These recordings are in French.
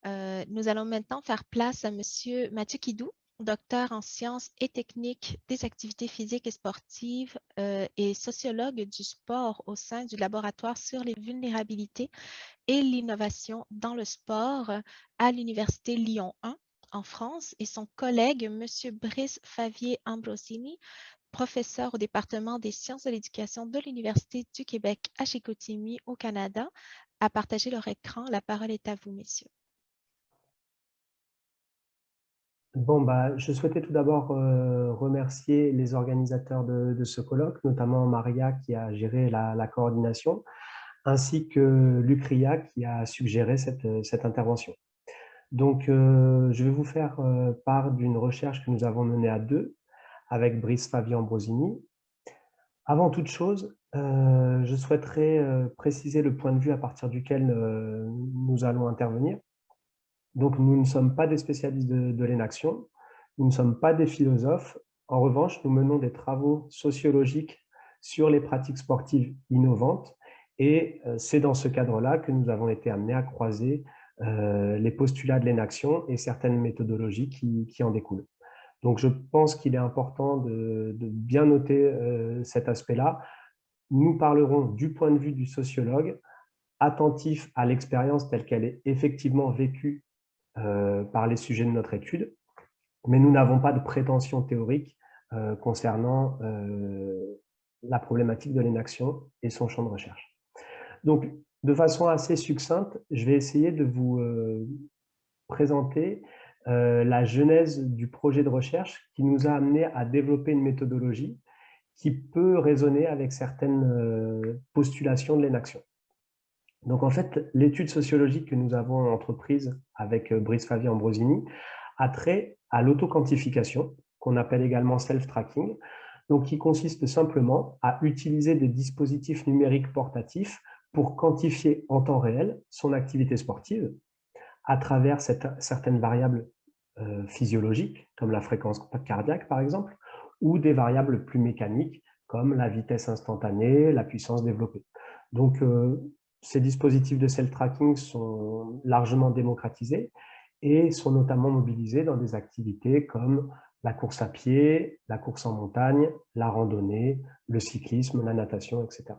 Nous allons maintenant faire place à Monsieur Mathieu Kidou, docteur en sciences et techniques des activités physiques et sportives et sociologue du sport au sein du laboratoire sur les vulnérabilités et l'innovation dans le sport à l'Université Lyon 1 en France, et son collègue Monsieur Brice Favier Ambrosini, professeur au département des sciences de l'éducation de l'Université du Québec à Chicoutimi au Canada, à partager leur écran. La parole est à vous, messieurs. Bon, je souhaitais tout d'abord remercier les organisateurs de ce colloque, notamment Maria qui a géré la coordination, ainsi que Lucria qui a suggéré cette intervention. Donc, je vais vous faire part d'une recherche que nous avons menée à deux avec Brice Favier Ambrosini. Avant toute chose, je souhaiterais préciser le point de vue à partir duquel nous allons intervenir. Donc, nous ne sommes pas des spécialistes de l'inaction, nous ne sommes pas des philosophes. En revanche, nous menons des travaux sociologiques sur les pratiques sportives innovantes et c'est dans ce cadre-là que nous avons été amenés à croiser les postulats de l'inaction et certaines méthodologies qui en découlent. Donc, je pense qu'il est important de bien noter cet aspect-là. Nous parlerons du point de vue du sociologue, attentif à l'expérience telle qu'elle est effectivement vécue par les sujets de notre étude, mais nous n'avons pas de prétention théorique concernant la problématique de l'inaction et son champ de recherche. Donc, de façon assez succincte, je vais essayer de vous présenter la genèse du projet de recherche qui nous a amené à développer une méthodologie qui peut résonner avec certaines postulations de l'inaction. Donc, en fait, l'étude sociologique que nous avons entreprise avec Brice Favier Ambrosini a trait à l'autoquantification, qu'on appelle également self-tracking, donc qui consiste simplement à utiliser des dispositifs numériques portatifs pour quantifier en temps réel son activité sportive à travers certaines variables physiologiques, comme la fréquence cardiaque par exemple, ou des variables plus mécaniques, comme la vitesse instantanée, la puissance développée. Donc, ces dispositifs de self-tracking sont largement démocratisés et sont notamment mobilisés dans des activités comme la course à pied, la course en montagne, la randonnée, le cyclisme, la natation, etc.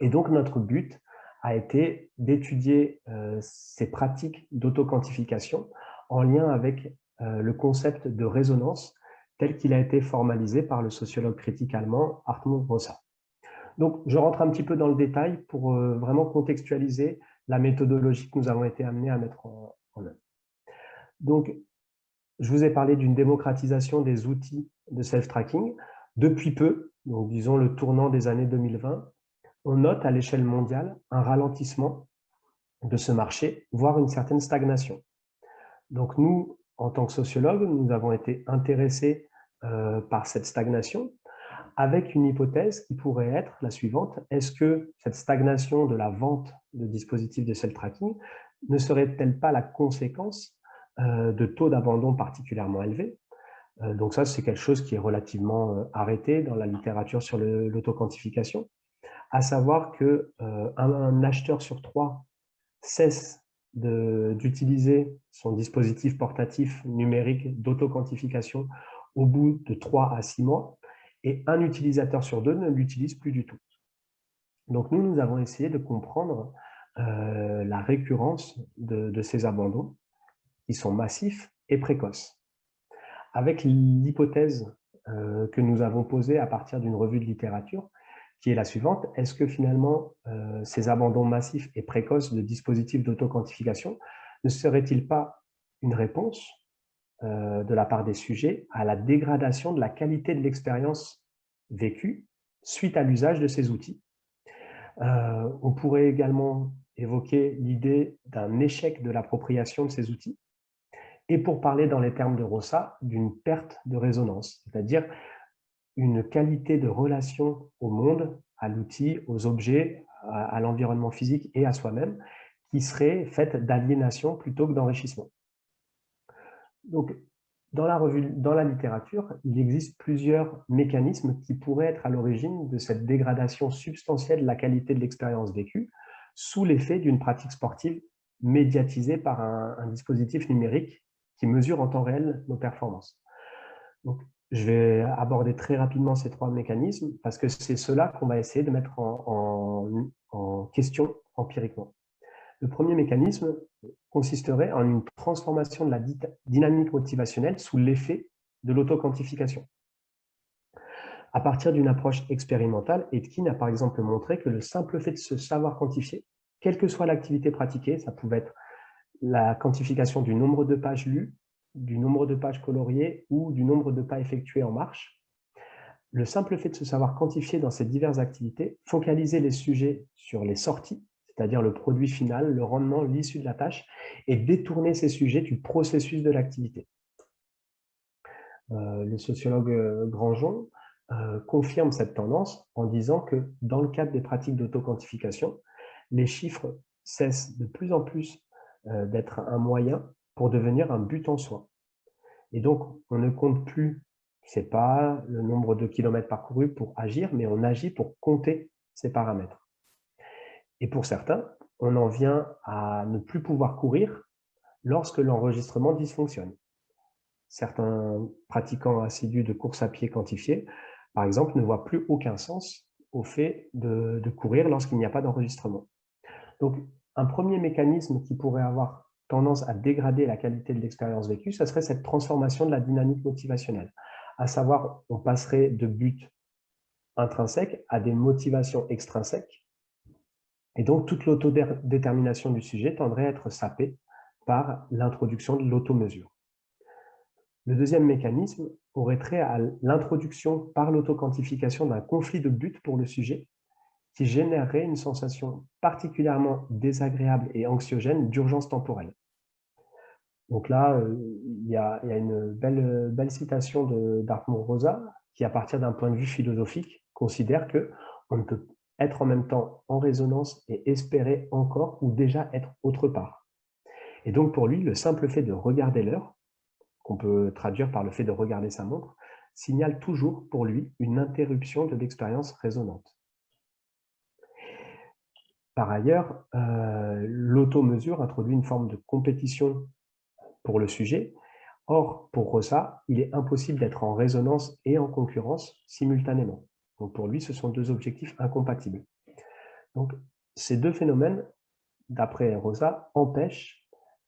Et donc, notre but a été d'étudier ces pratiques d'autoquantification en lien avec le concept de résonance tel qu'il a été formalisé par le sociologue critique allemand Hartmut Rosa. Donc, je rentre un petit peu dans le détail pour vraiment contextualiser la méthodologie que nous avons été amenés à mettre en œuvre. Donc, je vous ai parlé d'une démocratisation des outils de self-tracking. Depuis peu, donc disons le tournant des années 2020, on note à l'échelle mondiale un ralentissement de ce marché, voire une certaine stagnation. Donc nous, en tant que sociologues, nous avons été intéressés par cette stagnation avec une hypothèse qui pourrait être la suivante. Est-ce que cette stagnation de la vente de dispositifs de self-tracking ne serait-elle pas la conséquence de taux d'abandon particulièrement élevés? Donc ça, c'est quelque chose qui est relativement arrêté dans la littérature sur l'autoquantification, à savoir qu'un acheteur sur trois cesse d'utiliser son dispositif portatif numérique d'autoquantification au bout de 3 à 6 mois, et un utilisateur sur deux ne l'utilise plus du tout. Donc nous avons essayé de comprendre la récurrence de ces abandons qui sont massifs et précoces. Avec l'hypothèse que nous avons posée à partir d'une revue de littérature, qui est la suivante. Est-ce que finalement, ces abandons massifs et précoces de dispositifs d'autoquantification ne seraient-ils pas une réponse de la part des sujets à la dégradation de la qualité de l'expérience vécue suite à l'usage de ces outils? On pourrait également évoquer l'idée d'un échec de l'appropriation de ces outils, et pour parler dans les termes de Rosa, d'une perte de résonance, c'est-à-dire une qualité de relation au monde, à l'outil, aux objets, à l'environnement physique et à soi-même, qui serait faite d'aliénation plutôt que d'enrichissement. Donc, dans la littérature, il existe plusieurs mécanismes qui pourraient être à l'origine de cette dégradation substantielle de la qualité de l'expérience vécue sous l'effet d'une pratique sportive médiatisé par un dispositif numérique qui mesure en temps réel nos performances. Donc, je vais aborder très rapidement ces 3 mécanismes parce que c'est ceux-là qu'on va essayer de mettre en question empiriquement. Le premier mécanisme consisterait en une transformation de la dynamique motivationnelle sous l'effet de l'autoquantification. À partir d'une approche expérimentale, Etkin a par exemple montré que le simple fait de se savoir quantifier, quelle que soit l'activité pratiquée, ça pouvait être la quantification du nombre de pages lues, du nombre de pages coloriées ou du nombre de pas effectués en marche. Le simple fait de se savoir quantifier dans ces diverses activités, focaliser les sujets sur les sorties, c'est-à-dire le produit final, le rendement, l'issue de la tâche, et détourner ces sujets du processus de l'activité. Le sociologue Grandjean confirme cette tendance en disant que dans le cadre des pratiques d'autoquantification, les chiffres cessent de plus en plus d'être un moyen pour devenir un but en soi. Et donc, on ne compte plus, c'est pas le nombre de kilomètres parcourus pour agir, mais on agit pour compter ces paramètres. Et pour certains, on en vient à ne plus pouvoir courir lorsque l'enregistrement dysfonctionne. Certains pratiquants assidus de course à pied quantifiée, par exemple, ne voient plus aucun sens au fait de courir lorsqu'il n'y a pas d'enregistrement. Donc, un premier mécanisme qui pourrait avoir tendance à dégrader la qualité de l'expérience vécue, ce serait cette transformation de la dynamique motivationnelle. À savoir, on passerait de buts intrinsèques à des motivations extrinsèques. Et donc, toute l'autodétermination du sujet tendrait à être sapée par l'introduction de l'automesure. Le deuxième mécanisme aurait trait à l'introduction par l'autoquantification d'un conflit de buts pour le sujet qui générerait une sensation particulièrement désagréable et anxiogène d'urgence temporelle. Donc là, il y a une belle citation d'Artmur Rosa qui, à partir d'un point de vue philosophique, considère qu'on ne peut être en même temps en résonance et espérer encore ou déjà être autre part. Et donc pour lui, le simple fait de regarder l'heure, qu'on peut traduire par le fait de regarder sa montre, signale toujours pour lui une interruption de l'expérience résonante. Par ailleurs, l'automesure introduit une forme de compétition pour le sujet. Or, pour Rosa, il est impossible d'être en résonance et en concurrence simultanément. Donc pour lui, ce sont deux objectifs incompatibles. Donc ces deux phénomènes, d'après Rosa, empêchent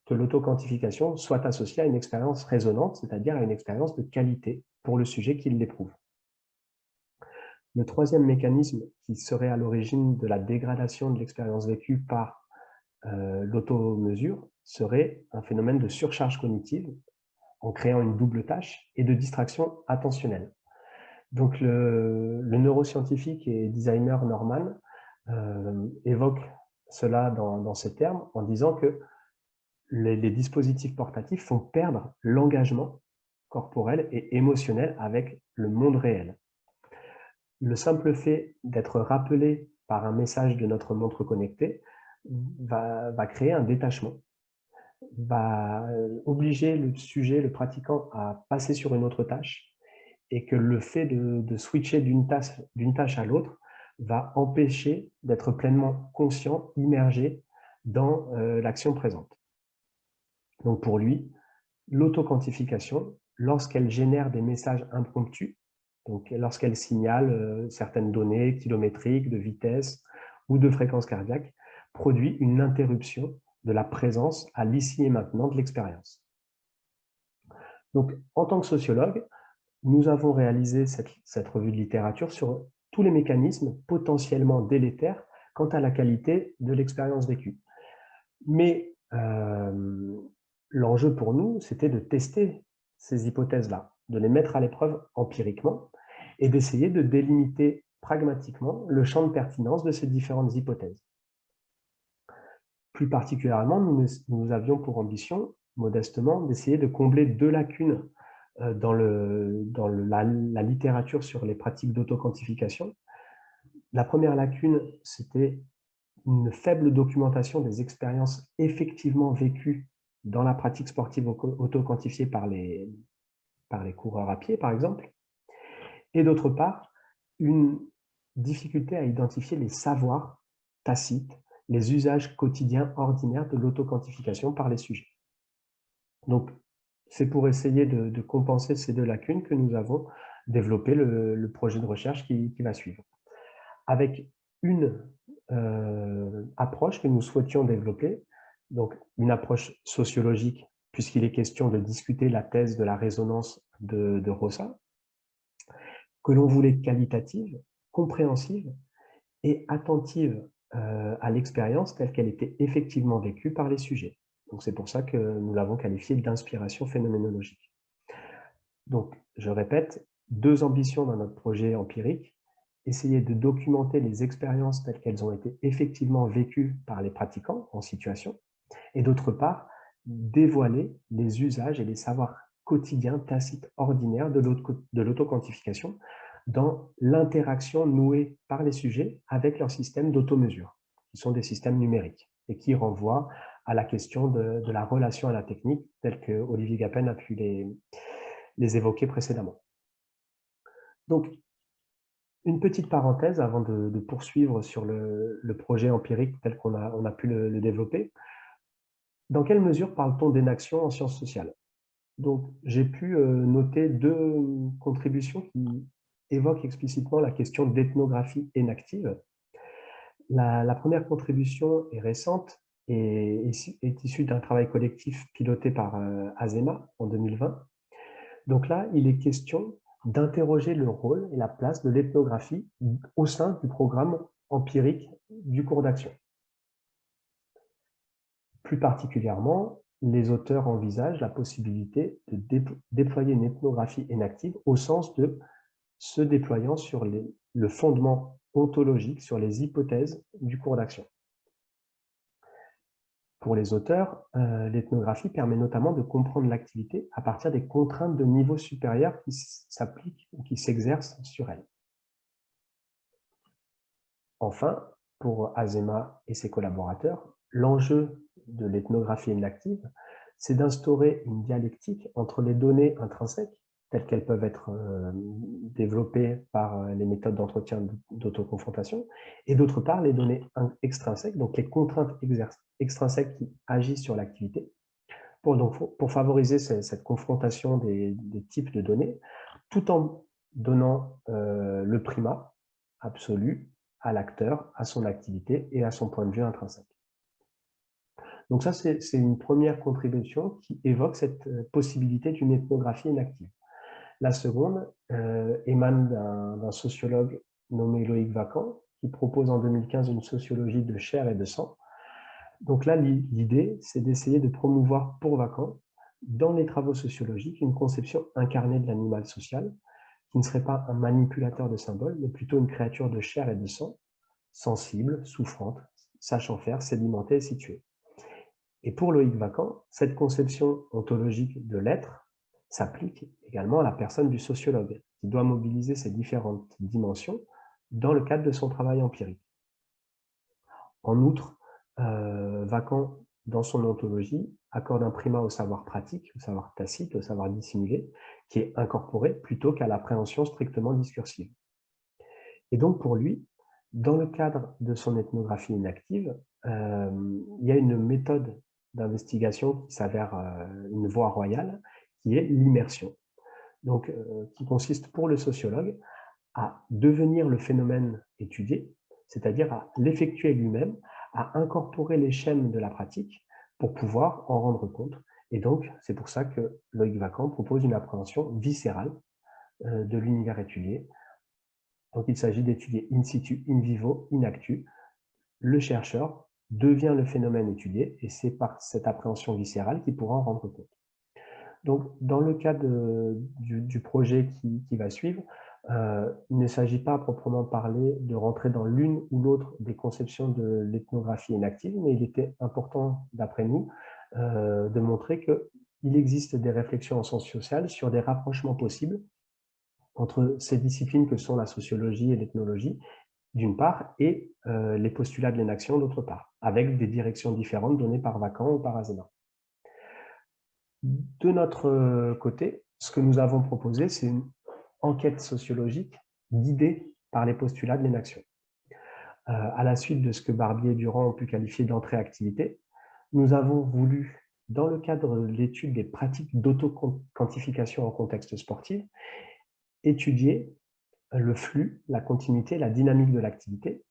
que l'autoquantification soit associée à une expérience résonante, c'est-à-dire à une expérience de qualité pour le sujet qui l'éprouve. Le troisième mécanisme qui serait à l'origine de la dégradation de l'expérience vécue par l'automesure serait un phénomène de surcharge cognitive en créant une double tâche et de distraction attentionnelle. Donc le neuroscientifique et designer Norman évoque cela dans ces termes en disant que les dispositifs portatifs font perdre l'engagement corporel et émotionnel avec le monde réel. Le simple fait d'être rappelé par un message de notre montre connectée va créer un détachement, va obliger le sujet, le pratiquant, à passer sur une autre tâche et que le fait de switcher d'une tâche à l'autre va empêcher d'être pleinement conscient, immergé dans l'action présente. Donc pour lui, l'autoquantification, lorsqu'elle génère des messages impromptus, donc lorsqu'elle signale certaines données kilométriques, de vitesse ou de fréquence cardiaque, produit une interruption de la présence à l'ici et maintenant de l'expérience. Donc, en tant que sociologue, nous avons réalisé cette revue de littérature sur tous les mécanismes potentiellement délétères quant à la qualité de l'expérience vécue. Mais l'enjeu pour nous, c'était de tester ces hypothèses-là, de les mettre à l'épreuve empiriquement et d'essayer de délimiter pragmatiquement le champ de pertinence de ces différentes hypothèses. Plus particulièrement, nous avions pour ambition, modestement, d'essayer de combler deux lacunes dans la littérature sur les pratiques d'autoquantification. La première lacune, c'était une faible documentation des expériences effectivement vécues dans la pratique sportive autoquantifiée par les coureurs à pied, par exemple. Et d'autre part, une difficulté à identifier les savoirs tacites les usages quotidiens ordinaires de l'autoquantification par les sujets. Donc, c'est pour essayer de compenser ces deux lacunes que nous avons développé le projet de recherche qui va suivre. Avec une approche que nous souhaitions développer, donc une approche sociologique, puisqu'il est question de discuter la thèse de la résonance de Rossa, que l'on voulait qualitative, compréhensive et attentive à l'expérience telle qu'elle était effectivement vécue par les sujets. Donc c'est pour ça que nous l'avons qualifiée d'inspiration phénoménologique. Donc, je répète, deux ambitions dans notre projet empirique: essayer de documenter les expériences telles qu'elles ont été effectivement vécues par les pratiquants en situation, et d'autre part, dévoiler les usages et les savoirs quotidiens, tacites, ordinaires de l'autoquantification dans l'interaction nouée par les sujets avec leurs systèmes d'automesure, qui sont des systèmes numériques, et qui renvoient à la question de la relation à la technique, telle que Olivier Gapen a pu les évoquer précédemment. Donc, une petite parenthèse avant de poursuivre sur le projet empirique tel qu'on a pu le développer. Dans quelle mesure parle-t-on d'énaction en sciences sociales? Donc, j'ai pu noter deux contributions qui évoquent explicitement la question d'ethnographie énactive. La première contribution est récente et est issue d'un travail collectif piloté par Azema en 2020. Donc là, il est question d'interroger le rôle et la place de l'ethnographie au sein du programme empirique du cours d'action. Plus particulièrement, les auteurs envisagent la possibilité de déployer une ethnographie énactive au sens de se déployant sur le fondement ontologique, sur les hypothèses du cours d'action. Pour les auteurs, l'ethnographie permet notamment de comprendre l'activité à partir des contraintes de niveau supérieur qui s'appliquent ou qui s'exercent sur elle. Enfin, pour Azema et ses collaborateurs, l'enjeu de l'ethnographie énactive, c'est d'instaurer une dialectique entre les données intrinsèques, telles qu'elles peuvent être développées par les méthodes d'entretien d'autoconfrontation, et d'autre part, les données extrinsèques, donc les contraintes extrinsèques qui agissent sur l'activité, pour favoriser cette confrontation des types de données, tout en donnant le primat absolu à l'acteur, à son activité et à son point de vue intrinsèque. Donc ça, c'est une première contribution qui évoque cette possibilité d'une ethnographie inactive. La seconde émane d'un sociologue nommé Loïc Vacan, qui propose en 2015 une sociologie de chair et de sang. Donc là, l'idée, c'est d'essayer de promouvoir pour Vacan, dans les travaux sociologiques, une conception incarnée de l'animal social, qui ne serait pas un manipulateur de symboles, mais plutôt une créature de chair et de sang, sensible, souffrante, sachant faire, sédimenter et situer. Et pour Loïc Vacan, cette conception ontologique de l'être s'applique également à la personne du sociologue, qui doit mobiliser ces différentes dimensions dans le cadre de son travail empirique. En outre, Vacan, dans son ontologie, accorde un primat au savoir pratique, au savoir tacite, au savoir dissimulé, qui est incorporé plutôt qu'à l'appréhension strictement discursive. Et donc pour lui, dans le cadre de son ethnographie inactive, il y a une méthode d'investigation qui s'avère une voie royale, qui est l'immersion. Donc, qui consiste pour le sociologue à devenir le phénomène étudié, c'est-à-dire à l'effectuer lui-même, à incorporer les schèmes de la pratique pour pouvoir en rendre compte. Et donc, c'est pour ça que Loïc Vacan propose une appréhension viscérale de l'univers étudié. Donc, il s'agit d'étudier in situ, in vivo, in actu. Le chercheur devient le phénomène étudié et c'est par cette appréhension viscérale qu'il pourra en rendre compte. Donc, dans le cas du projet qui va suivre, il ne s'agit pas à proprement parler de rentrer dans l'une ou l'autre des conceptions de l'ethnographie inactive, mais il était important, d'après nous, de montrer qu'il existe des réflexions en sciences sociales sur des rapprochements possibles entre ces disciplines que sont la sociologie et l'ethnologie, d'une part, et les postulats de l'énaction, d'autre part, avec des directions différentes données par Vacan ou par Azema. De notre côté, ce que nous avons proposé, c'est une enquête sociologique guidée par les postulats de l'énaction. à la suite de ce que Barbier et Durand ont pu qualifier d'entrée-activité, nous avons voulu, dans le cadre de l'étude des pratiques d'auto-quantification en contexte sportif, étudier le flux, la continuité, la dynamique de l'activité.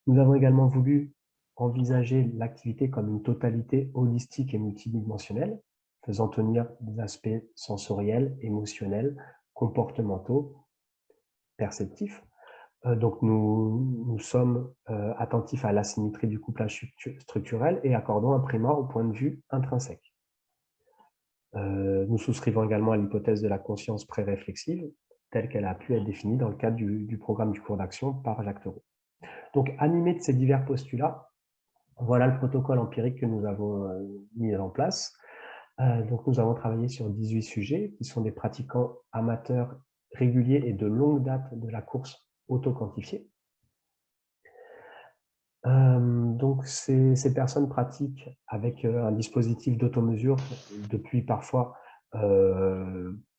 Nous avons également voulu envisager l'activité comme une totalité holistique et multidimensionnelle, faisant tenir des aspects sensoriels, émotionnels, comportementaux, perceptifs. Donc nous sommes attentifs à l'asymétrie du couplage structurel et accordons un primat au point de vue intrinsèque. Nous souscrivons également à l'hypothèse de la conscience pré-réflexive, telle qu'elle a pu être définie dans le cadre du programme du cours d'action par Jacques Theroux. Donc, animé de ces divers postulats, voilà le protocole empirique que nous avons mis en place. Donc, nous avons travaillé sur 18 sujets qui sont des pratiquants amateurs réguliers et de longue date de la course auto-quantifiée. Donc, ces personnes pratiquent avec un dispositif d'automesure depuis parfois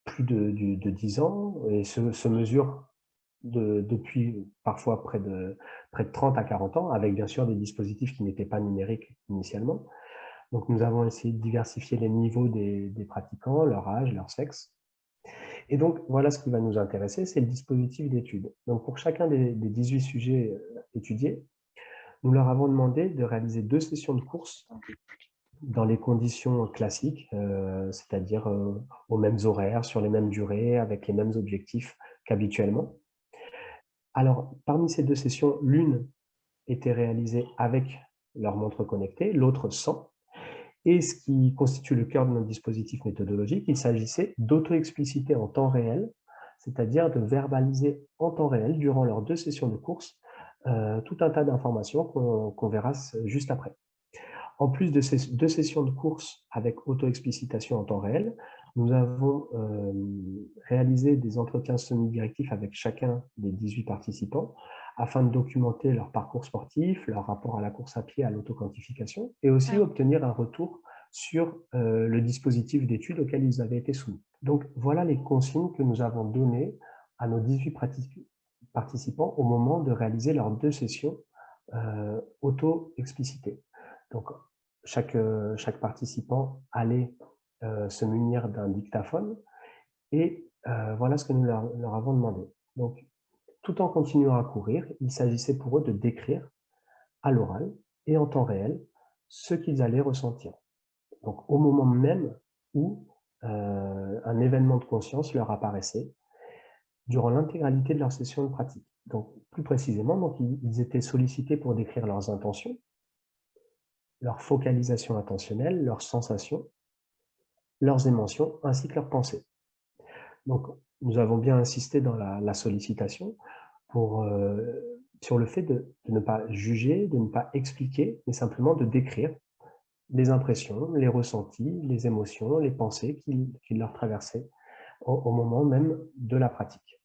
plus de 10 ans et se mesurent depuis parfois près de 30 à 40 ans, avec bien sûr des dispositifs qui n'étaient pas numériques initialement. Donc nous avons essayé de diversifier les niveaux des pratiquants, leur âge, leur sexe. Et donc voilà ce qui va nous intéresser, c'est le dispositif d'étude. Donc pour chacun des 18 sujets étudiés, nous leur avons demandé de réaliser 2 sessions de course dans les conditions classiques, c'est-à-dire aux mêmes horaires, sur les mêmes durées, avec les mêmes objectifs qu'habituellement. Alors, parmi ces 2 sessions, l'une était réalisée avec leur montre connectée, l'autre sans. Et ce qui constitue le cœur de notre dispositif méthodologique, il s'agissait d'auto-expliciter en temps réel, c'est-à-dire de verbaliser en temps réel, durant leurs 2 sessions de course, tout un tas d'informations qu'on verra juste après. En plus de ces 2 sessions de course avec auto-explicitation en temps réel, nous avons réalisé des entretiens semi-directifs avec chacun des 18 participants afin de documenter leur parcours sportif, leur rapport à la course à pied, à l'auto-quantification, et aussi obtenir un retour sur le dispositif d'étude auquel ils avaient été soumis. Donc voilà les consignes que nous avons données à nos 18 participants au moment de réaliser leurs 2 sessions auto-explicitées. Donc, chaque participant allait se munir d'un dictaphone et voilà ce que nous leur avons demandé. Donc, tout en continuant à courir, il s'agissait pour eux de décrire à l'oral et en temps réel ce qu'ils allaient ressentir. Donc, au moment même où un événement de conscience leur apparaissait durant l'intégralité de leur session de pratique. Donc, plus précisément, donc, ils étaient sollicités pour décrire leurs intentions, leur focalisation attentionnelle, leurs sensations, leurs émotions, ainsi que leurs pensées. Donc, nous avons bien insisté dans la sollicitation sur le fait de ne pas juger, de ne pas expliquer, mais simplement de décrire les impressions, les ressentis, les émotions, les pensées qui leur traversaient au moment même de la pratique.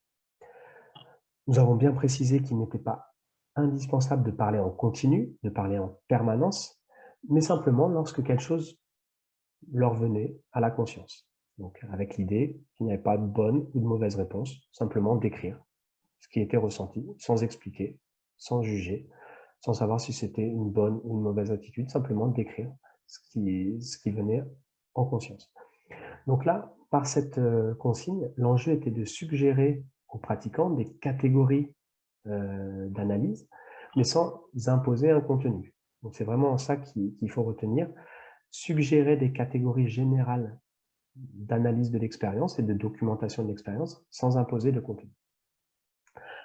Nous avons bien précisé qu'il n'était pas indispensable de parler en continu, de parler en permanence, mais simplement lorsque quelque chose leur venait à la conscience. Donc, avec l'idée qu'il n'y avait pas de bonne ou de mauvaise réponse, simplement décrire ce qui était ressenti, sans expliquer, sans juger, sans savoir si c'était une bonne ou une mauvaise attitude, simplement décrire ce qui venait en conscience. Donc là, par cette consigne, l'enjeu était de suggérer aux pratiquants des catégories d'analyse, mais sans imposer un contenu. Donc c'est vraiment ça qu'il faut retenir, suggérer des catégories générales d'analyse de l'expérience et de documentation de l'expérience sans imposer de contenu.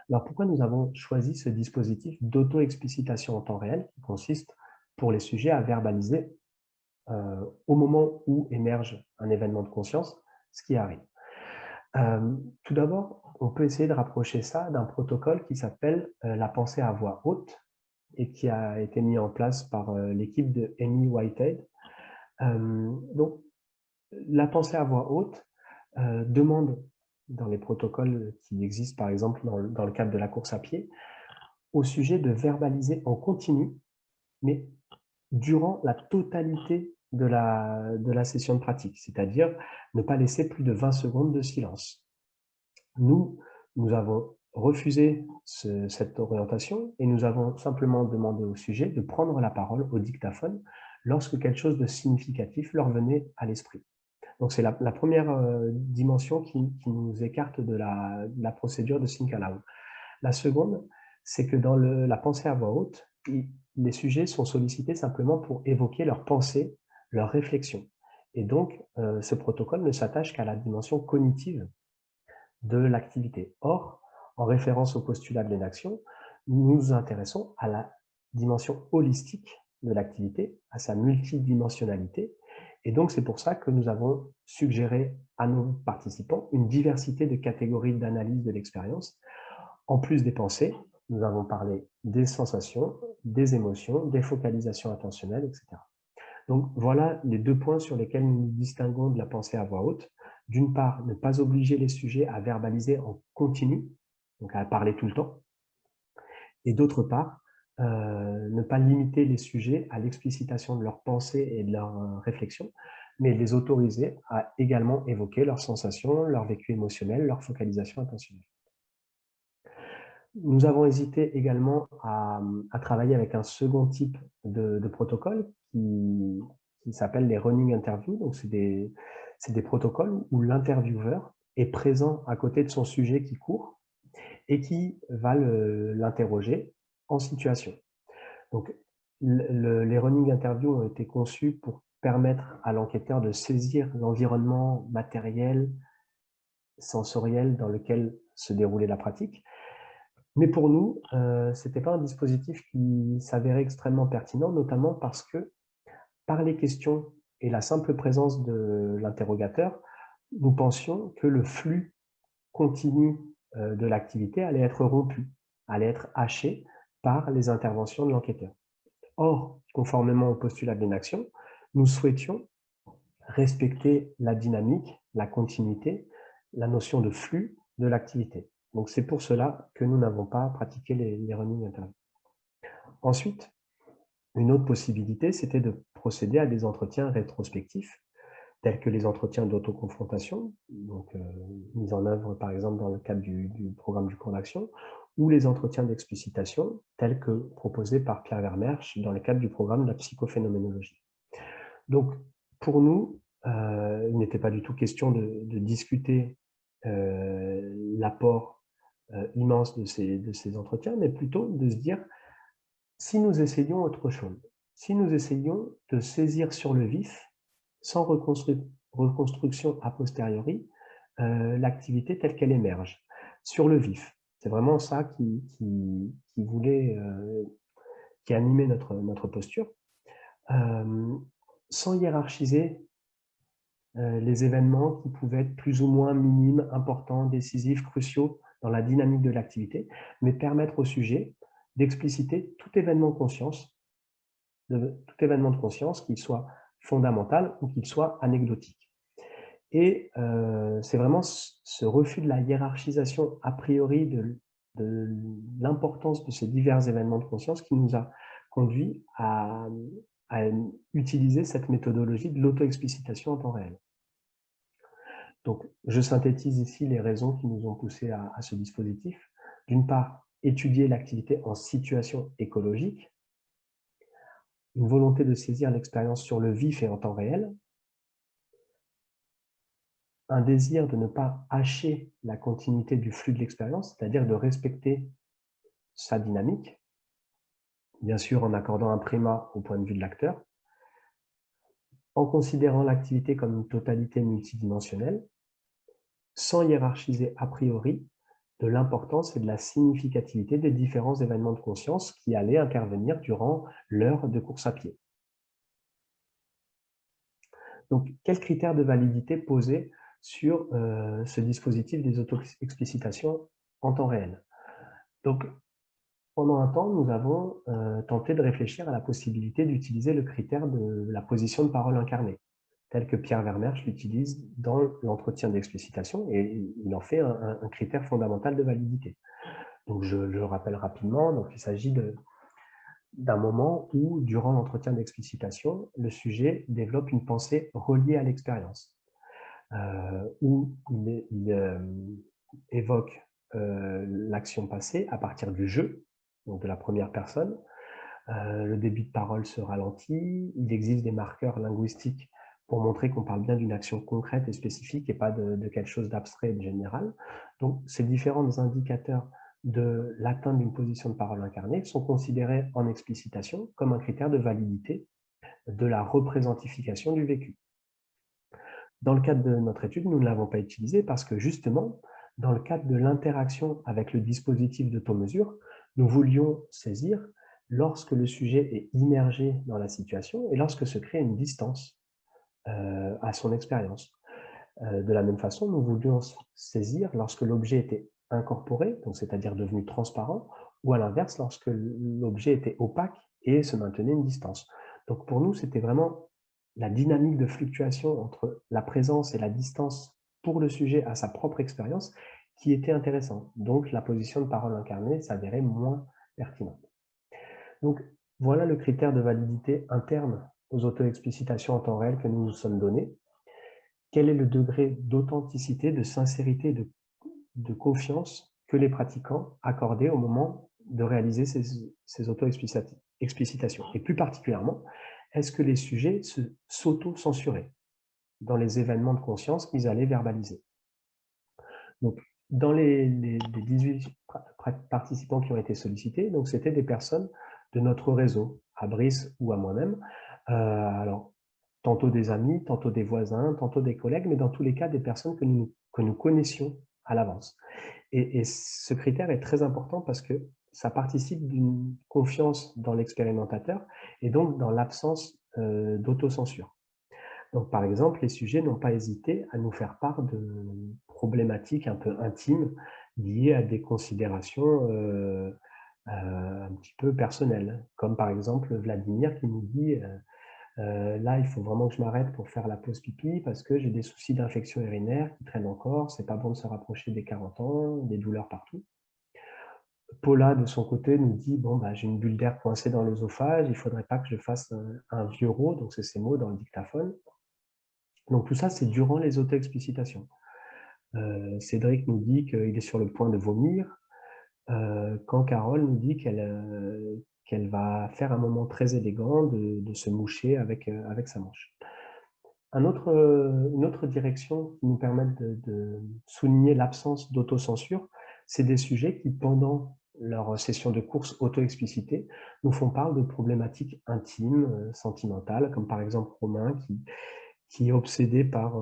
Alors pourquoi nous avons choisi ce dispositif d'auto-explicitation en temps réel qui consiste pour les sujets à verbaliser au moment où émerge un événement de conscience ce qui arrive. Tout d'abord, on peut essayer de rapprocher ça d'un protocole qui s'appelle la pensée à voix haute et qui a été mis en place par l'équipe de Amy Whitehead. Donc, la pensée à voix haute demande, dans les protocoles qui existent, par exemple dans le cadre de la course à pied, au sujet de verbaliser en continu, mais durant la totalité de la session de pratique, c'est-à-dire ne pas laisser plus de 20 secondes de silence. Nous avons refusé cette orientation et nous avons simplement demandé au sujet de prendre la parole au dictaphone lorsque quelque chose de significatif leur venait à l'esprit. Donc c'est la première dimension qui nous écarte de la procédure de Think Aloud. La seconde, c'est que dans la pensée à voix haute, les sujets sont sollicités simplement pour évoquer leurs pensées, leurs réflexions. Et donc, ce protocole ne s'attache qu'à la dimension cognitive de l'activité. Or, en référence au postulat de l'énaction, nous nous intéressons à la dimension holistique de l'activité, à sa multidimensionnalité. Et donc, c'est pour ça que nous avons suggéré à nos participants une diversité de catégories d'analyse de l'expérience. En plus des pensées, nous avons parlé des sensations, des émotions, des focalisations attentionnelles, etc. Donc, voilà les 2 points sur lesquels nous nous distinguons de la pensée à voix haute. D'une part, ne pas obliger les sujets à verbaliser en continu, donc à parler tout le temps. Et d'autre part, ne pas limiter les sujets à l'explicitation de leurs pensées et de leurs réflexions, mais les autoriser à également évoquer leurs sensations, leur vécu émotionnel, leur focalisation attentionnelle. Nous avons hésité également à travailler avec un second type de protocole qui s'appelle les running interviews. Donc, c'est des protocoles où l'intervieweur est présent à côté de son sujet qui court et qui va l'interroger en situation. Donc, les running interviews ont été conçus pour permettre à l'enquêteur de saisir l'environnement matériel, sensoriel dans lequel se déroulait la pratique. Mais pour nous, ce n'était pas un dispositif qui s'avérait extrêmement pertinent, notamment parce que, par les questions et la simple présence de l'interrogateur, nous pensions que le flux continu de l'activité allait être rompu, allait être haché par les interventions de l'enquêteur. Or, conformément au postulat de l'énaction, nous souhaitions respecter la dynamique, la continuité, la notion de flux de l'activité. Donc, c'est pour cela que nous n'avons pas pratiqué les running interviews. Ensuite, une autre possibilité, c'était de procéder à des entretiens rétrospectifs, tels que les entretiens d'autoconfrontation, donc mis en œuvre par exemple dans le cadre du programme du cours d'action, ou les entretiens d'explicitation, tels que proposés par Pierre Vermersch dans le cadre du programme de la psychophénoménologie. Donc, pour nous, il n'était pas du tout question de discuter l'apport immense de ces entretiens, mais plutôt de se dire, si nous essayions autre chose, si nous essayions de saisir sur le vif, sans reconstruction a posteriori, l'activité telle qu'elle émerge, sur le vif. C'est vraiment ça qui animait notre posture, sans hiérarchiser les événements qui pouvaient être plus ou moins minimes, importants, décisifs, cruciaux dans la dynamique de l'activité, mais permettre au sujet d'expliciter tout événement de conscience, qu'il soit fondamental ou qu'il soit anecdotique. Et c'est vraiment ce refus de la hiérarchisation a priori de l'importance de ces divers événements de conscience qui nous a conduit à utiliser cette méthodologie de l'auto-explicitation en temps réel. Donc, je synthétise ici les raisons qui nous ont poussés à ce dispositif. D'une part, étudier l'activité en situation écologique, une volonté de saisir l'expérience sur le vif et en temps réel, un désir de ne pas hacher la continuité du flux de l'expérience, c'est-à-dire de respecter sa dynamique, bien sûr en accordant un primat au point de vue de l'acteur, en considérant l'activité comme une totalité multidimensionnelle, sans hiérarchiser a priori de l'importance et de la significativité des différents événements de conscience qui allaient intervenir durant l'heure de course à pied. Donc, quels critères de validité poser sur ce dispositif des auto-explicitations en temps réel? Donc, pendant un temps, nous avons tenté de réfléchir à la possibilité d'utiliser le critère de la position de parole incarnée, tel que Pierre Vermersch l'utilise dans l'entretien d'explicitation, et il en fait un critère fondamental de validité. Donc, je le rappelle rapidement. Donc, il s'agit d'un moment où, durant l'entretien d'explicitation, le sujet développe une pensée reliée à l'expérience, où il évoque l'action passée à partir du jeu, donc de la première personne. Le débit de parole se ralentit. Il existe des marqueurs linguistiques pour montrer qu'on parle bien d'une action concrète et spécifique et pas de quelque chose d'abstrait et de général. Donc, ces différents indicateurs de l'atteinte d'une position de parole incarnée sont considérés en explicitation comme un critère de validité de la représentification du vécu. Dans le cadre de notre étude, nous ne l'avons pas utilisé parce que justement, dans le cadre de l'interaction avec le dispositif d'automesure, nous voulions saisir lorsque le sujet est immergé dans la situation et lorsque se crée une distance à son expérience. De la même façon, nous voulions saisir lorsque l'objet était incorporé, donc c'est-à-dire devenu transparent, ou à l'inverse, lorsque l'objet était opaque et se maintenait une distance. Donc pour nous, c'était vraiment la dynamique de fluctuation entre la présence et la distance pour le sujet à sa propre expérience qui était intéressante. Donc la position de parole incarnée s'avérait moins pertinente. Donc voilà le critère de validité interne aux auto-explicitations en temps réel que nous nous sommes donnés. Quel est le degré d'authenticité, de sincérité, de confiance que les pratiquants accordaient au moment de réaliser ces auto-explicitations? Et plus particulièrement, est-ce que les sujets s'auto-censuraient dans les événements de conscience qu'ils allaient verbaliser? Donc, dans les 18 participants qui ont été sollicités, donc c'était des personnes de notre réseau, à Brice ou à moi-même. Alors, tantôt des amis, tantôt des voisins, tantôt des collègues, mais dans tous les cas, des personnes que nous connaissions à l'avance. Et ce critère est très important parce que ça participe d'une confiance dans l'expérimentateur et donc dans l'absence d'autocensure. Donc, par exemple, les sujets n'ont pas hésité à nous faire part de problématiques un peu intimes liées à des considérations un petit peu personnelles, comme par exemple Vladimir qui nous dit là, il faut vraiment que je m'arrête pour faire la pause pipi parce que j'ai des soucis d'infection urinaire qui traînent encore, c'est pas bon de se rapprocher des 40 ans, des douleurs partout. Paula, de son côté, nous dit bon, bah, j'ai une bulle d'air coincée dans l'œsophage, il ne faudrait pas que je fasse un vieux rot, donc c'est ces mots dans le dictaphone. Donc tout ça, c'est durant les auto-explicitations. Cédric nous dit qu'il est sur le point de vomir, quand Carole nous dit qu'elle va faire un moment très élégant de se moucher avec sa manche. Une autre direction qui nous permet de souligner l'absence d'autocensure, c'est des sujets qui, pendant leur session de course auto-explicitée, nous font part de problématiques intimes, sentimentales, comme par exemple Romain qui est obsédé par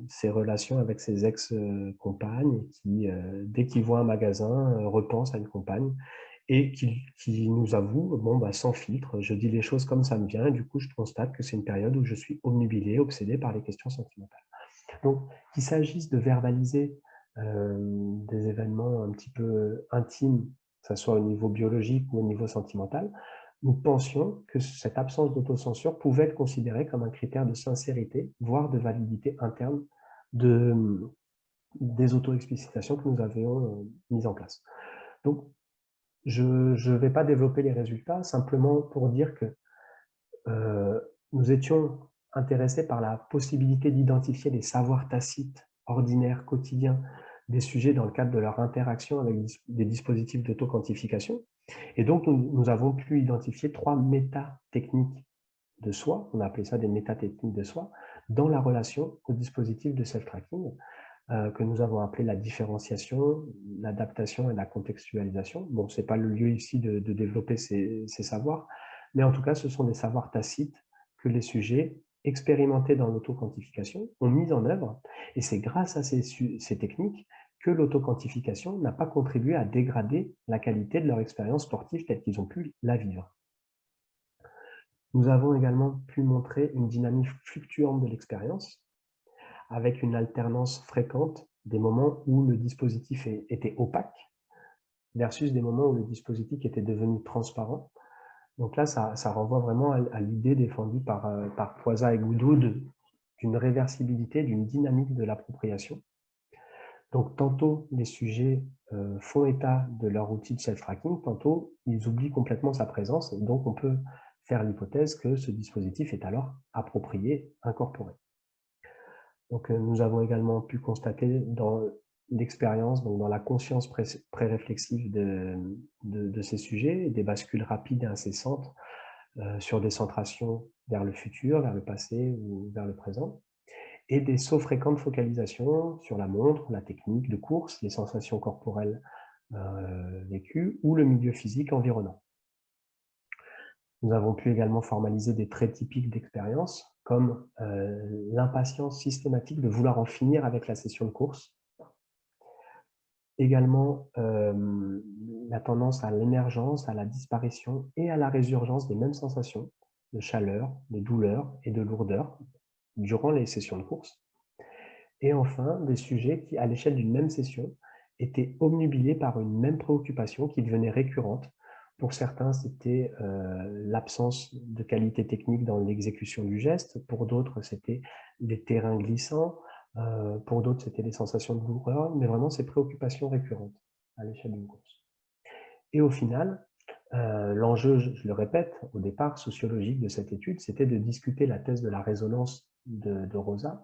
ses relations avec ses ex-compagnes, qui, dès qu'il voit un magasin, repense à une compagne, et qui nous avoue, bon, bah, sans filtre, je dis les choses comme ça me vient, et du coup, je constate que c'est une période où je suis obnubilé, obsédé par les questions sentimentales. Donc, qu'il s'agisse de verbaliser des événements un petit peu intimes, que ce soit au niveau biologique ou au niveau sentimental, nous pensions que cette absence d'autocensure pouvait être considérée comme un critère de sincérité, voire de validité interne des auto-explicitations que nous avions mises en place. Donc, je ne vais pas développer les résultats, simplement pour dire que nous étions intéressés par la possibilité d'identifier les savoirs tacites, ordinaires, quotidiens des sujets dans le cadre de leur interaction avec des dispositifs d'auto-quantification. Et donc, nous avons pu identifier 3 métatechniques de soi, on a appelé ça des métatechniques de soi, dans la relation au dispositif de self-tracking, que nous avons appelé la différenciation, l'adaptation et la contextualisation. Bon, ce n'est pas le lieu ici de développer ces savoirs, mais en tout cas, ce sont des savoirs tacites que les sujets expérimentés dans l'auto-quantification ont mis en œuvre, et c'est grâce à ces techniques que l'auto-quantification n'a pas contribué à dégrader la qualité de leur expérience sportive telle qu'ils ont pu la vivre. Nous avons également pu montrer une dynamique fluctuante de l'expérience, avec une alternance fréquente des moments où le dispositif était opaque versus des moments où le dispositif était devenu transparent. Donc là, ça renvoie vraiment à l'idée défendue par Poisa et Goudou d'une réversibilité, d'une dynamique de l'appropriation. Donc tantôt, les sujets font état de leur outil de self-tracking, tantôt, ils oublient complètement sa présence, et donc on peut faire l'hypothèse que ce dispositif est alors approprié, incorporé. Donc nous avons également pu constater dans d'expérience donc dans la conscience pré-réflexive de ces sujets, des bascules rapides et incessantes sur des centrations vers le futur, vers le passé ou vers le présent, et des sauts fréquents de focalisation sur la montre, la technique de course, les sensations corporelles vécues ou le milieu physique environnant. Nous avons pu également formaliser des traits typiques d'expérience, comme l'impatience systématique de vouloir en finir avec la session de course. Également, la tendance à l'émergence, à la disparition et à la résurgence des mêmes sensations de chaleur, de douleur et de lourdeur durant les sessions de course. Et enfin, des sujets qui, à l'échelle d'une même session, étaient obnubilés par une même préoccupation qui devenait récurrente. Pour certains, c'était l'absence de qualité technique dans l'exécution du geste. Pour d'autres, c'était des terrains glissants. Pour d'autres, c'était des sensations de douleur, mais vraiment ces préoccupations récurrentes à l'échelle d'une course. Et au final, l'enjeu, je le répète, au départ sociologique de cette étude, c'était de discuter la thèse de la résonance de Rosa,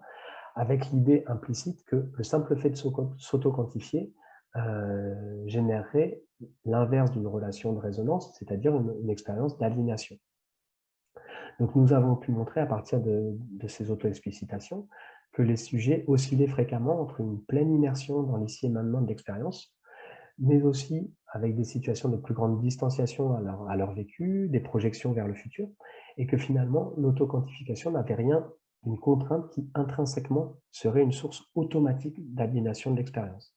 avec l'idée implicite que le simple fait de s'auto-quantifier générerait l'inverse d'une relation de résonance, c'est-à-dire une expérience d'aliénation. Donc nous avons pu montrer à partir de ces auto-explicitations que les sujets oscillaient fréquemment entre une pleine immersion dans l'ici et maintenant de l'expérience, mais aussi avec des situations de plus grande distanciation à leur vécu, des projections vers le futur, et que finalement l'auto-quantification n'avait rien d'une contrainte qui intrinsèquement serait une source automatique d'aliénation de l'expérience.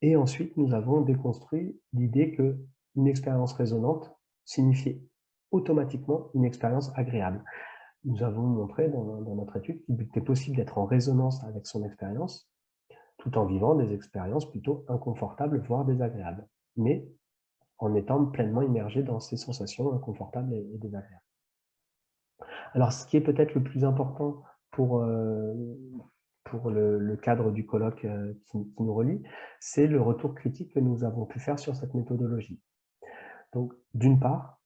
Et ensuite, nous avons déconstruit l'idée qu'une expérience résonante signifiait automatiquement une expérience agréable. Nous avons montré dans notre étude qu'il était possible d'être en résonance avec son expérience tout en vivant des expériences plutôt inconfortables, voire désagréables, mais en étant pleinement immergé dans ces sensations inconfortables et désagréables. Alors, ce qui est peut-être le plus important pour le cadre du colloque qui nous relie, c'est le retour critique que nous avons pu faire sur cette méthodologie. Donc, d'une part,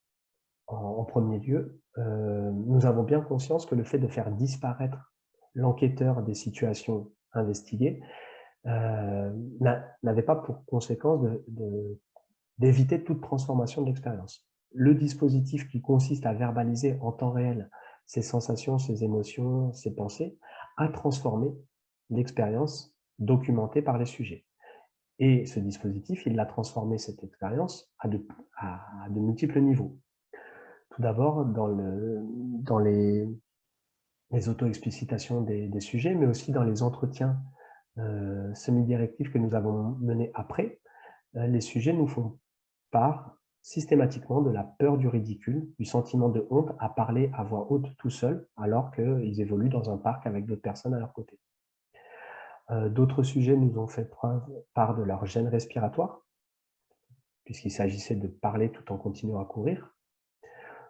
en premier lieu, nous avons bien conscience que le fait de faire disparaître l'enquêteur des situations investiguées n'avait pas pour conséquence d'éviter toute transformation de l'expérience. Le dispositif qui consiste à verbaliser en temps réel ses sensations, ses émotions, ses pensées, a transformé l'expérience documentée par les sujets. Et ce dispositif, il a transformé cette expérience à de multiples niveaux. Tout d'abord, dans les auto-explicitations des sujets, mais aussi dans les entretiens semi-directifs que nous avons menés après, les sujets nous font part systématiquement de la peur du ridicule, du sentiment de honte à parler à voix haute tout seul, alors qu'ils évoluent dans un parc avec d'autres personnes à leur côté. D'autres sujets nous ont fait part de leur gêne respiratoire, puisqu'il s'agissait de parler tout en continuant à courir.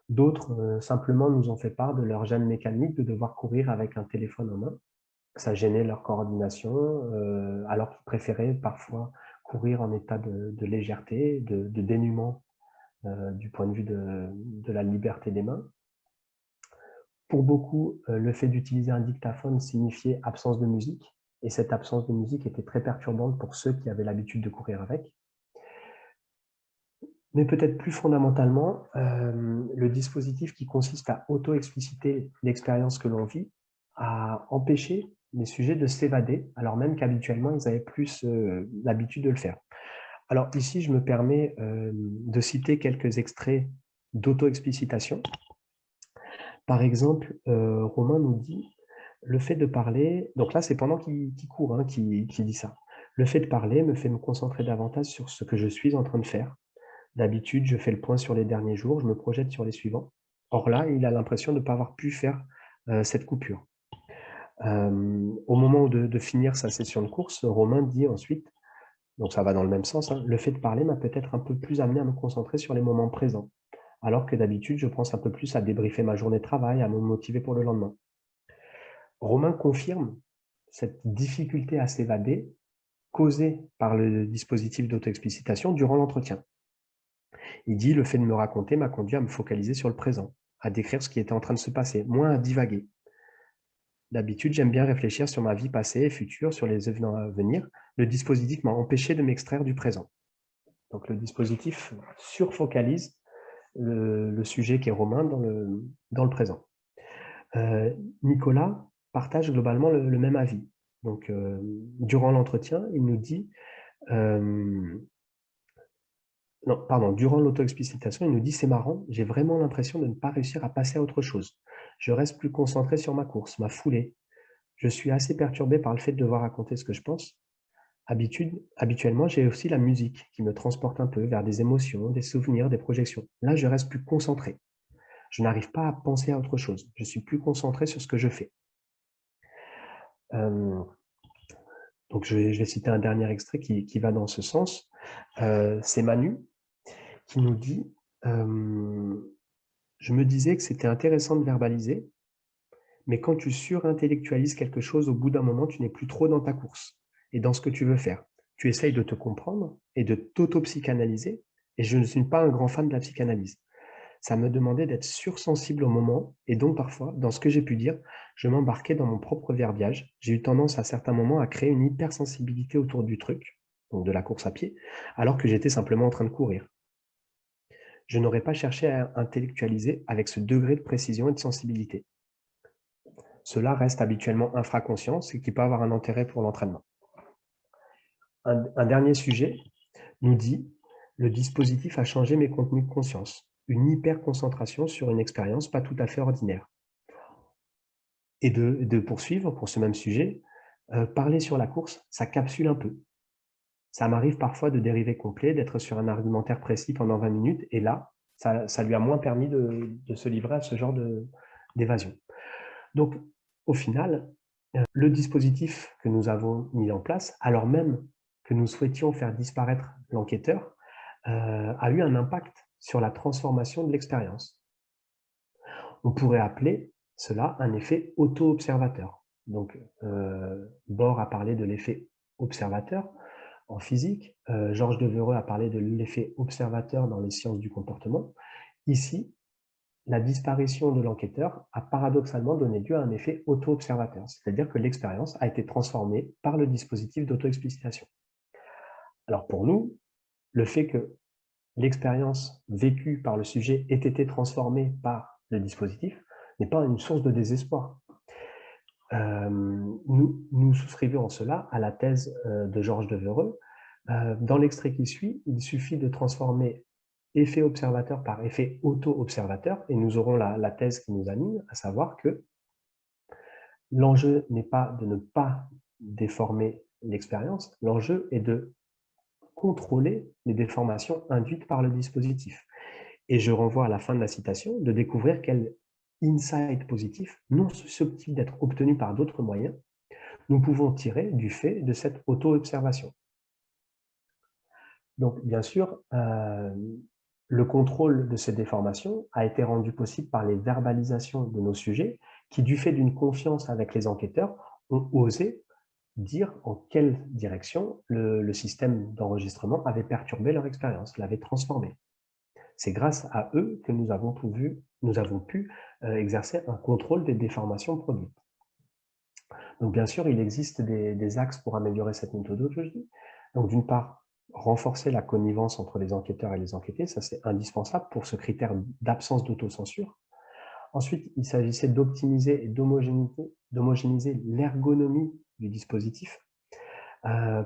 D'autres, simplement, nous ont fait part de leur gêne mécanique de devoir courir avec un téléphone en main. Ça gênait leur coordination, alors qu'ils préféraient parfois courir en état de légèreté, de dénuement du point de vue de la liberté des mains. Pour beaucoup, le fait d'utiliser un dictaphone signifiait absence de musique, et cette absence de musique était très perturbante pour ceux qui avaient l'habitude de courir avec. Mais peut-être plus fondamentalement, le dispositif qui consiste à auto-expliciter l'expérience que l'on vit a empêché les sujets de s'évader, alors même qu'habituellement, ils avaient plus l'habitude de le faire. Alors ici, je me permets de citer quelques extraits d'auto-explicitation. Par exemple, Romain nous dit, le fait de parler, donc là c'est pendant qu'il court hein, qu'il dit ça, le fait de parler me fait me concentrer davantage sur ce que je suis en train de faire. D'habitude, je fais le point sur les derniers jours, je me projette sur les suivants. Or là, il a l'impression de ne pas avoir pu faire cette coupure. Au moment de finir sa session de course, Romain dit ensuite, donc ça va dans le même sens, hein, le fait de parler m'a peut-être un peu plus amené à me concentrer sur les moments présents, alors que d'habitude, je pense un peu plus à débriefer ma journée de travail, à me motiver pour le lendemain. Romain confirme cette difficulté à s'évader causée par le dispositif d'auto-explicitation durant l'entretien. Il dit « Le fait de me raconter m'a conduit à me focaliser sur le présent, à décrire ce qui était en train de se passer, moins à divaguer. D'habitude, j'aime bien réfléchir sur ma vie passée et future, sur les événements à venir. Le dispositif m'a empêché de m'extraire du présent. Donc le dispositif surfocalise le sujet qui est romain dans le présent. Nicolas partage globalement le même avis. Donc, durant l'entretien, il nous dit, non, pardon, durant l'auto-explicitation, il nous dit: «C'est marrant, j'ai vraiment l'impression de ne pas réussir à passer à autre chose. Je reste plus concentré sur ma course, ma foulée. Je suis assez perturbé par le fait de devoir raconter ce que je pense. Habituellement, j'ai aussi la musique qui me transporte un peu vers des émotions, des souvenirs, des projections. Là, je reste plus concentré. Je n'arrive pas à penser à autre chose. Je suis plus concentré sur ce que je fais.» Euh, donc, je vais citer un dernier extrait qui va dans ce sens. C'est Manu qui nous dit je me disais que c'était intéressant de verbaliser, mais quand tu surintellectualises quelque chose, au bout d'un moment, tu n'es plus trop dans ta course et dans ce que tu veux faire. Tu essayes de te comprendre et de t'auto-psychanalyser, et je ne suis pas un grand fan de la psychanalyse. Ça me demandait d'être sursensible au moment, et donc parfois, dans ce que j'ai pu dire, je m'embarquais dans mon propre verbiage. J'ai eu tendance à certains moments à créer une hypersensibilité autour du truc, donc de la course à pied, alors que j'étais simplement en train de courir. Je n'aurais pas cherché à intellectualiser avec ce degré de précision et de sensibilité. Cela reste habituellement infraconscient, ce qui peut avoir un intérêt pour l'entraînement. Un dernier sujet nous dit « Le dispositif a changé mes contenus de conscience, une hyper-concentration sur une expérience pas tout à fait ordinaire. » Et de poursuivre pour ce même sujet, parler sur la course, ça capsule un peu. Ça m'arrive parfois de dériver complet, d'être sur un argumentaire précis pendant 20 minutes, et là, ça lui a moins permis de se livrer à ce genre d'évasion. Donc, au final, le dispositif que nous avons mis en place, alors même que nous souhaitions faire disparaître l'enquêteur, a eu un impact sur la transformation de l'expérience. On pourrait appeler cela un effet auto-observateur. Donc, Bohr a parlé de l'effet observateur en physique, Georges Devereux a parlé de l'effet observateur dans les sciences du comportement. Ici, la disparition de l'enquêteur a paradoxalement donné lieu à un effet auto-observateur, c'est-à-dire que l'expérience a été transformée par le dispositif d'auto-explicitation. Alors pour nous, le fait que l'expérience vécue par le sujet ait été transformée par le dispositif n'est pas une source de désespoir. Nous souscrivons en cela à la thèse de Georges Devereux. Dans l'extrait qui suit, il suffit de transformer effet observateur par effet auto-observateur, et nous aurons la thèse qui nous anime, à savoir que l'enjeu n'est pas de ne pas déformer l'expérience, l'enjeu est de contrôler les déformations induites par le dispositif. Et je renvoie à la fin de la citation, de découvrir quel insight positif, non susceptible d'être obtenu par d'autres moyens, nous pouvons tirer du fait de cette auto-observation. Donc, bien sûr, le contrôle de ces déformations a été rendu possible par les verbalisations de nos sujets qui, du fait d'une confiance avec les enquêteurs, ont osé dire en quelle direction le système d'enregistrement avait perturbé leur expérience, l'avait transformée. C'est grâce à eux que nous avons pu exercer un contrôle des déformations produites. Donc, bien sûr, il existe des axes pour améliorer cette méthodologie. Donc, d'une part, renforcer la connivence entre les enquêteurs et les enquêtés, ça c'est indispensable pour ce critère d'absence d'autocensure. Ensuite, il s'agissait d'optimiser et d'homogénéiser l'ergonomie du dispositif.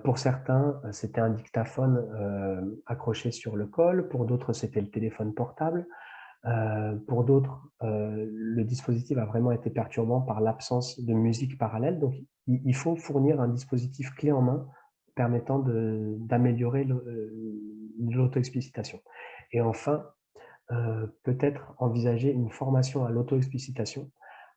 Pour certains, c'était un dictaphone accroché sur le col, pour d'autres, c'était le téléphone portable. Pour d'autres, le dispositif a vraiment été perturbant par l'absence de musique parallèle. Donc, il faut fournir un dispositif clé en main permettant d'améliorer l'auto-explicitation. Et enfin, peut-être envisager une formation à l'auto-explicitation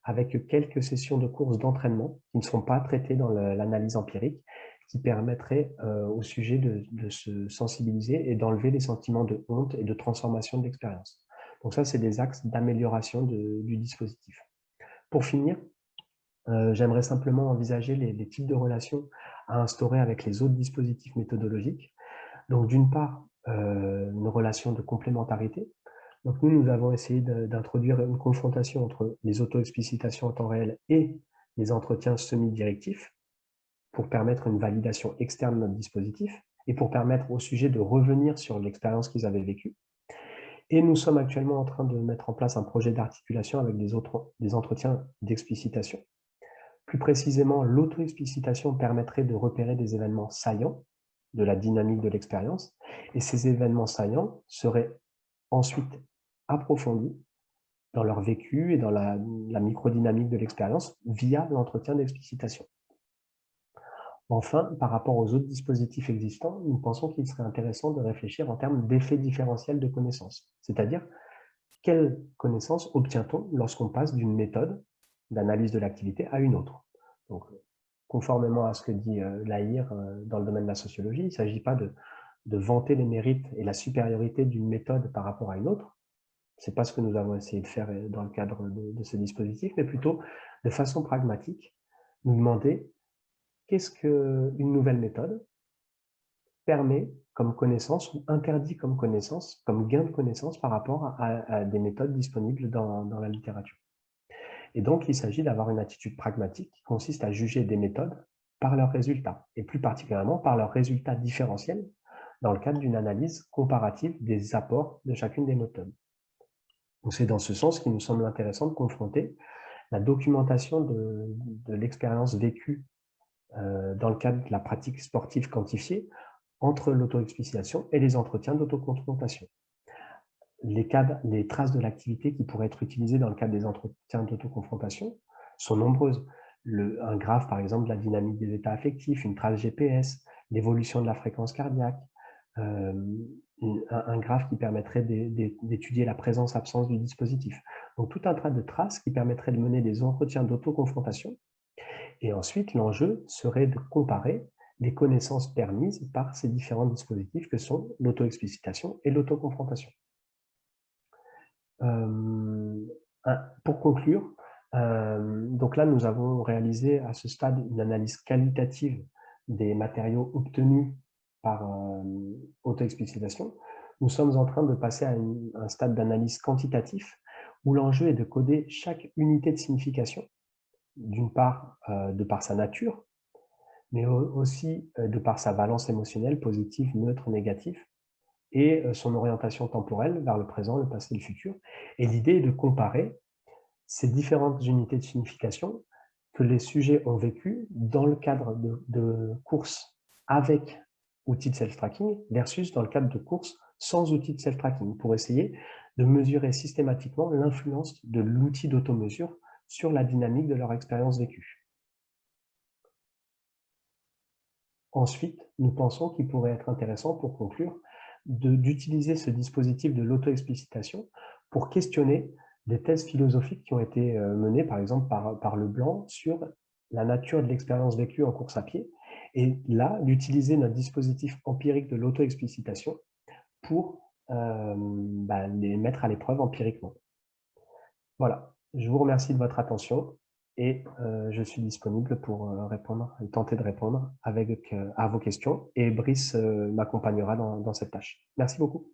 avec quelques sessions de courses d'entraînement qui ne sont pas traitées dans l'analyse empirique, qui permettraient au sujet de se sensibiliser et d'enlever les sentiments de honte et de transformation de l'expérience. Donc ça, c'est des axes d'amélioration du dispositif. Pour finir, j'aimerais simplement envisager les types de relations à instaurer avec les autres dispositifs méthodologiques. Donc d'une part, une relation de complémentarité. Donc nous avons essayé d'introduire une confrontation entre les auto-explicitations en temps réel et les entretiens semi-directifs pour permettre une validation externe de notre dispositif et pour permettre au sujet de revenir sur l'expérience qu'ils avaient vécue. Et nous sommes actuellement en train de mettre en place un projet d'articulation avec des entretiens d'explicitation. Plus précisément, l'auto-explicitation permettrait de repérer des événements saillants de la dynamique de l'expérience, et ces événements saillants seraient ensuite approfondis dans leur vécu et dans la microdynamique de l'expérience via l'entretien d'explicitation. Enfin, par rapport aux autres dispositifs existants, nous pensons qu'il serait intéressant de réfléchir en termes d'effet différentiel de connaissances, c'est-à-dire quelle connaissance obtient-on lorsqu'on passe d'une méthode d'analyse de l'activité à une autre. Donc, conformément à ce que dit Lahir dans le domaine de la sociologie, il ne s'agit pas de vanter les mérites et la supériorité d'une méthode par rapport à une autre. Ce n'est pas ce que nous avons essayé de faire dans le cadre de ce dispositif, mais plutôt de façon pragmatique, nous demander qu'est-ce qu'une nouvelle méthode permet comme connaissance ou interdit comme connaissance, comme gain de connaissance par rapport à des méthodes disponibles dans la littérature. Et donc, il s'agit d'avoir une attitude pragmatique qui consiste à juger des méthodes par leurs résultats, et plus particulièrement par leurs résultats différentiels dans le cadre d'une analyse comparative des apports de chacune des méthodes. C'est dans ce sens qu'il nous semble intéressant de confronter la documentation de l'expérience vécue dans le cadre de la pratique sportive quantifiée entre l'auto-explicitation et les entretiens d'autoconfrontation. Les traces de l'activité qui pourraient être utilisées dans le cadre des entretiens d'autoconfrontation sont nombreuses. Un graphe, par exemple, de la dynamique des états affectifs, une trace GPS, l'évolution de la fréquence cardiaque, un graphe qui permettrait d'étudier la présence-absence du dispositif. Donc, tout un tas de traces qui permettraient de mener des entretiens d'autoconfrontation. Et ensuite, l'enjeu serait de comparer les connaissances permises par ces différents dispositifs que sont l'auto-explicitation et l'autoconfrontation. Pour conclure, donc là, nous avons réalisé à ce stade une analyse qualitative des matériaux obtenus par auto-explicitation. Nous sommes en train de passer à un stade d'analyse quantitatif où l'enjeu est de coder chaque unité de signification, d'une part de par sa nature, mais aussi de par sa valence émotionnelle, positive, neutre, négative, et son orientation temporelle vers le présent, le passé et le futur. Et l'idée est de comparer ces différentes unités de signification que les sujets ont vécues dans le cadre de courses avec outils de self-tracking versus dans le cadre de courses sans outils de self-tracking, pour essayer de mesurer systématiquement l'influence de l'outil d'automesure sur la dynamique de leur expérience vécue. Ensuite, nous pensons qu'il pourrait être intéressant, pour conclure, d'utiliser ce dispositif de l'auto-explicitation pour questionner des thèses philosophiques qui ont été menées, par exemple, par Leblanc sur la nature de l'expérience vécue en course à pied, et là, d'utiliser notre dispositif empirique de l'auto-explicitation pour les mettre à l'épreuve empiriquement. Voilà, je vous remercie de votre attention et je suis disponible pour tenter de répondre à vos questions, et Brice m'accompagnera dans cette tâche. Merci beaucoup.